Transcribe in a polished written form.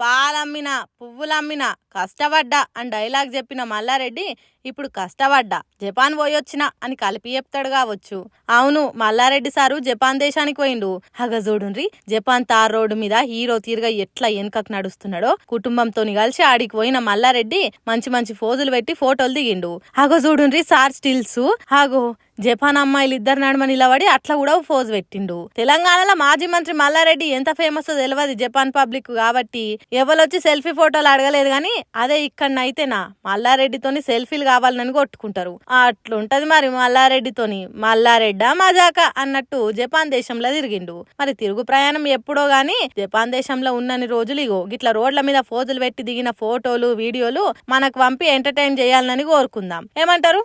పాలమ్మినా పువ్వులమ్మినా కష్టపడ్డా అని డైలాగ్ చెప్పిన మల్లారెడ్డి ఇప్పుడు కష్టపడ్డా జపాన్ పోయొచ్చినా అని కలిపి చెప్తాడు కావచ్చు. అవును, మల్లారెడ్డి సారు జపాన్ దేశానికి పోయిండు. హగ చూడుండ్రి, జపాన్ తార్ రోడ్డు మీద హీరో తీరుగా ఎట్లా వెనకకు నడుస్తున్నాడో. కుటుంబంతోని కలిసి ఆడికి పోయిన మల్లారెడ్డి మంచి మంచి ఫోజులు పెట్టి ఫోటోలు దిగిండు. హగో చూడుండ్రి, సార్ స్టిల్స్. హాగో జపాన్ అమ్మాయిలు ఇద్దరు నడుమ నిలబడి అట్లా కూడా ఫోజ్ పెట్టిండు. తెలంగాణలో మాజీ మంత్రి మల్లారెడ్డి ఎంత ఫేమస్ తెలియదు జపాన్ పబ్లిక్ కాబట్టి ఎవరొచ్చి సెల్ఫీ ఫోటోలు అడగలేదు గాని అదే ఇక్కడనైతేనా మల్లారెడ్డితోని సెల్ఫీలు కావాలని కొట్టుకుంటారు. అట్లుంటది మరి మల్లారెడ్డితోని. మల్లారెడ్డా మజాక అన్నట్టు జపాన్ దేశంలో తిరిగిండు. మరి తిరుగు ప్రయాణం ఎప్పుడో గాని జపాన్ దేశంలో ఉన్నన్ని రోజులు ఇగో గిట్లా రోడ్ల మీద ఫోజులు పెట్టి దిగిన ఫోటోలు వీడియోలు మనకు పంపి ఎంటర్టైన్ చేయాలని కోరుకుందాం. ఏమంటారు?